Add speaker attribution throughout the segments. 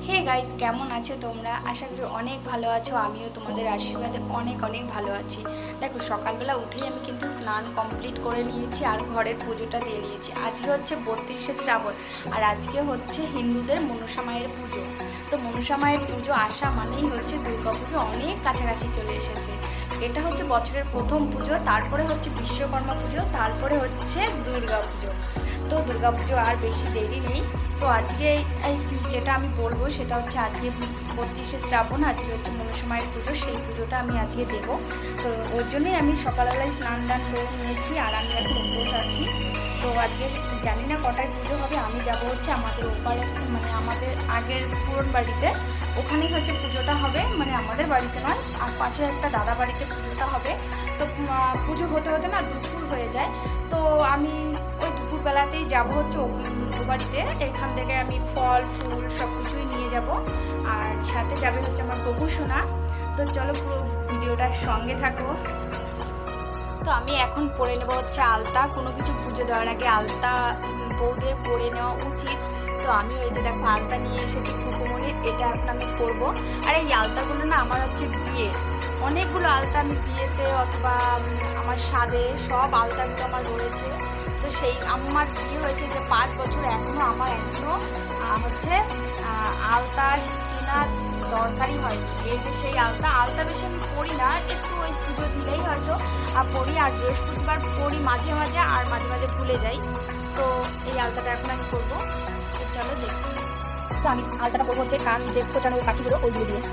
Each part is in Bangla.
Speaker 1: হে গাইস, কেমন আছো তোমরা? আশা করি অনেক ভালো আছো। আমিও তোমাদের আশীর্বাদে অনেক অনেক ভালো আছি। দেখো, সকালবেলা উঠেই আমি কিন্তু স্নান কমপ্লিট করে নিয়েছি আর ঘরের পুজোটা দিয়ে নিয়েছি। আজকে হচ্ছে 32শে শ্রাবণ, আর আজকে হচ্ছে হিন্দুদের মনসা মায়ের পুজো। তো মনসা মায়ের পুজো আসা মানেই হচ্ছে দুর্গা পুজো অনেক কাছাকাছি চলে এসেছে। এটা হচ্ছে বছরের প্রথম পুজো, তারপরে হচ্ছে বিশ্বকর্মা পুজো, তারপরে হচ্ছে দুর্গা পুজো। তো দুর্গা পুজো আর বেশি দেরি নেই। তো আজকে এই যেটা আমি বলবো সেটা হচ্ছে আজকে 32শে শ্রাবণ, আজকে হচ্ছে মনসা মায়ের পুজো, সেই পুজোটা আমি আজকে দেবো। তো ওর জন্যই আমি সকালবেলায় স্নান দান করে নিয়েছি আর আমি এখন উপোস আছি। তো আজকে জানি না কটায় পুজো হবে। আমি যাব হচ্ছে আমাদের ওপারে, মানে আমাদের আগের পুরন বাড়িতে, ওখানেই হচ্ছে পুজোটা হবে, মানে আমাদের বাড়িতে নয়, আর পাশে একটা দাদা বাড়িতে পুজোটা হবে। তো পুজো হতে হতে না দুপুর হয়ে যায়। তো আমি ওই দুপুরবেলাতেই যাবো হচ্ছে ও বাড়িতে। এখান থেকে আমি ফল ফুল সব কিছুই নিয়ে যাব, আর সাথে যাবে হচ্ছে আমার গবু সোনা। তো চলো পুরো ভিডিওটার সঙ্গে থাকো। তো আমি এখন পরে নেবো হচ্ছে আলতা। কোনো কিছু পুজো দেওয়ার আগে আলতা বউদের পরে নেওয়া উচিত। তো আমি ওই যে দেখো আলতা নিয়ে এসেছি খুকুমনির, এটা এখন আমি পরবো। আর এই আলতাগুলো না আমার হচ্ছে বিয়ে, অনেকগুলো আলতা আমি বিয়েতে অথবা আমার স্বাদে সব আলতাগুলো আমার রয়েছে। তো সেই আমার বিয়ে হয়েছে যে 5 বছর, এখনও হচ্ছে আলতা কেনার দরকারই হয়নি। এই যে সেই আলতা বেশি আমি পরি না, একটু ওই পুজো দিলেই হয়তো পরি, আর বৃহস্পতিবার পরি মাঝে মাঝে, আর মাঝে মাঝে ভুলে যাই। তো এই আলতাটা এখন আমি পরবো। তো চলো দেখো। তো আমি আলতাটা পরবো হচ্ছে কান যে কোচানো কাঠিগুলো ওইগুলো দিয়ে।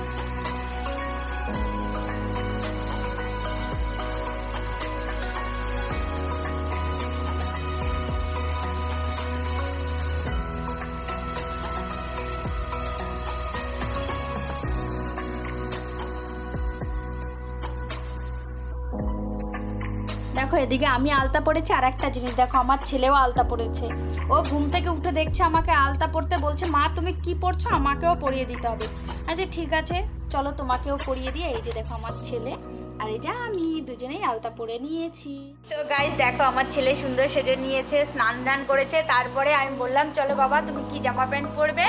Speaker 1: দেখো, এদিকে আমি আলতা পড়েছি, আর একটা জিনিস দেখো, আমার ছেলেও আলতা পড়েছে। ও ঘুম থেকে উঠে দেখছে আমাকে আলতা পড়তে, বলছে মা তুমি কি পড়ছো, আমাকেও পরিয়ে দিতে হবে। আচ্ছা ঠিক আছে, চলো তোমাকেও পরিয়ে দিয়ে। এই যে দেখো আমার ছেলে আর এই যে আমি দুজনেই আলতা পরে নিয়েছি। তো গাইস দেখো, আমার ছেলে সুন্দর সেজে নিয়েছে, স্নান দান করেছে। তারপরে আমি বললাম চলো বাবা তুমি কি জামা প্যান্ট পরবে।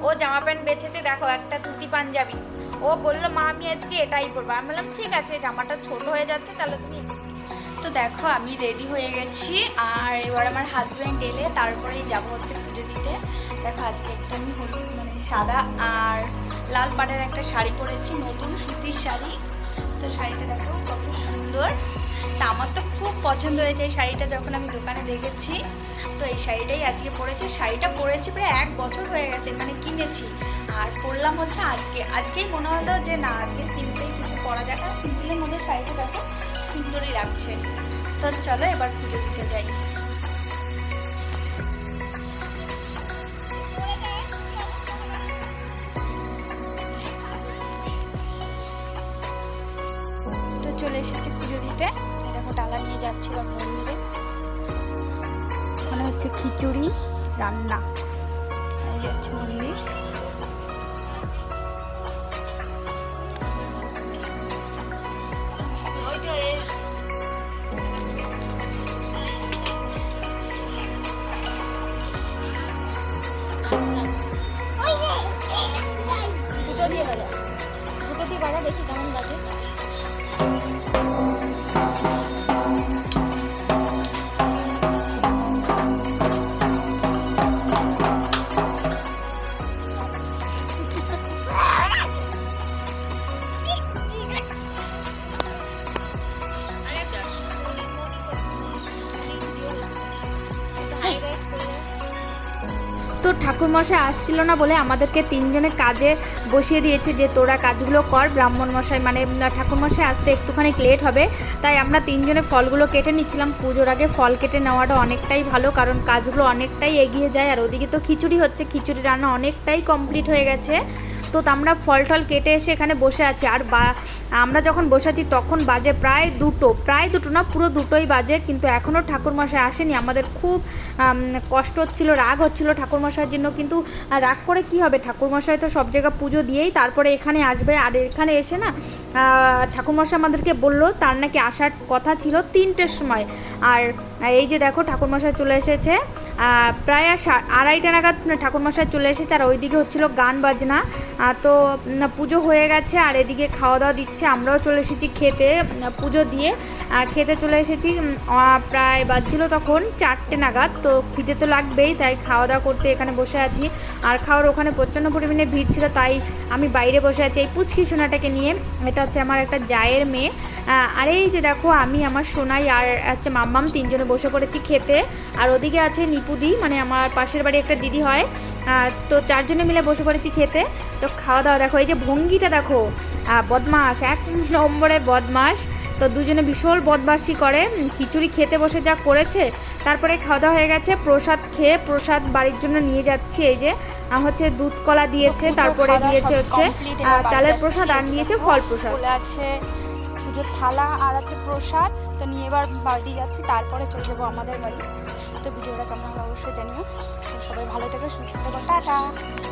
Speaker 1: ও জামা প্যান্ট বেছেছে, দেখো একটা ধুতি পাঞ্জাবি। ও বললো মা আমি আজকে এটাই পরবো। আমি বললাম ঠিক আছে, জামাটা ছোট হয়ে যাচ্ছে, তাহলে তুমি। তো দেখো আমি রেডি হয়ে গেছি, আর এবার আমার হাজব্যান্ড এলে তারপরেই যাবো হচ্ছে পুজো দিতে। দেখো আজকে একটা আমি হলুদ মানে সাদা আর লাল পাড়ের একটা শাড়ি পরেছি, নতুন সুতির শাড়ি। তো শাড়িটা দেখো কত সুন্দর। তা আমার তো খুব পছন্দ হয়েছে এই শাড়িটা যখন আমি দোকানে দেখেছি। তো এই শাড়িটাই আজকে পরেছি। শাড়িটা পরেছি প্রায় 1 বছর হয়ে গেছে, মানে কিনেছি আর পরলাম হচ্ছে আজকেই মনে হলো যে না আজকে সিম্পল কিছু পরা যাক। আর সিম্পলের মধ্যে শাড়িটা দেখো সুন্দরই লাগছে। তো চলো এবার পুজো দিতে যাই। তো চলে এসেছি পুজো দিতে। দেখো ডালা নিয়ে যাচ্ছি এবার মন্দিরে। ওখানে হচ্ছে খিচুড়ি রান্না, এই যাচ্ছে মন্দির। দুটো দিয়ে বাজা দেখি কেমন বাজে। তো ঠাকুরমশাই আসছিল না বলে আমাদেরকে 3 জনে কাজে বসিয়ে দিয়েছে যে তোরা কাজগুলো কর। ব্রাহ্মণ মশাই মানে ঠাকুরমশাই আসতে একটুখানি লেট হবে, তাই আমরা 3 জনে ফলগুলো কেটে নিচ্ছিলাম। পুজোর আগে ফল কেটে নেওয়াটা অনেকটাই ভালো, কারণ কাজগুলো অনেকটাই এগিয়ে যায়। আর ওদিকে তো খিচুড়ি হচ্ছে, খিচুড়ি রান্না অনেকটাই কমপ্লিট হয়ে গেছে। তো আমরা ফল টল কেটে এসে এখানে বসে আছি। আর আমরা যখন বসে আছি তখন বাজে প্রায় দুটো না, পুরো দুটোই বাজে, কিন্তু এখনও ঠাকুরমশাই আসেনি। আমাদের খুব কষ্ট হচ্ছিল, রাগ হচ্ছিল ঠাকুরমশাইয়ের জন্য, কিন্তু রাগ করে কি হবে, ঠাকুরমশাই তো সব জায়গা পুজো দিয়েই তারপরে এখানে আসবে। আর এখানে এসে না ঠাকুরমশাই আমাদেরকে বললো তার নাকি আসার কথা ছিল 3টের সময়, আর
Speaker 2: এই যে দেখো ঠাকুরমশাই চলে এসেছে, প্রায় 2:30 নাগাদ ঠাকুরমশাই চলে এসেছে। আর ওইদিকে হচ্ছিলো গান বাজনা। তো পুজো হয়ে গেছে আর এদিকে খাওয়া দাওয়া দিচ্ছে। আমরাও চলে এসেছি খেতে, পুজো দিয়ে খেতে চলে এসেছি। প্রায় বাজছিলো তখন 4টে নাগাদ। তো খিদে তো লাগবেই, তাই খাওয়া দাওয়া করতে এখানে বসে আছি। আর খাওয়ার ওখানে প্রচণ্ড পরিমাণে ভিড় ছিল, তাই আমি বাইরে বসে আছি এই পুচকি সোনাটাকে নিয়ে। এটা হচ্ছে আমার একটা জায়ের মেয়ে। আর এই যে দেখো আমি, আমার সোনাই আর হচ্ছে মাম্মাম, 3জনে বসে পড়েছি খেতে। আর ওদিকে আছে নিপুদি, মানে আমার পাশের বাড়ি একটা দিদি হয়। তো 4জনে মিলে বসে পড়েছি খেতে। তো খাওয়া দাওয়া দেখো, এই যে ভঙ্গিটা দেখো, বদমাস, 1 নম্বরে বদমাস। তো দুজনে ভীষণ বদমাশি করে। খিচুড়ি খেতে বসে যা করেছে। তারপরে খাওয়া দাওয়া হয়ে গেছে, প্রসাদ খেয়ে প্রসাদ বাড়ির জন্য নিয়ে যাচ্ছি। এই যে হচ্ছে দুধ কলা দিয়েছে, তারপরে দিয়েছে হচ্ছে চালের প্রসাদ, আর দিয়েছে ফল প্রসাদ।
Speaker 1: আছে পুজোর থালা আর আছে প্রসাদ। তো নিয়ে এবার বাড়ি যাচ্ছি, তারপরে চলে যাবো আমাদের বাড়ি। তো ভিডিওটা কেমন হলো অবশ্যই জানিও। তো সবাই ভালো থেকো, সুস্থ থেকো, টাটা।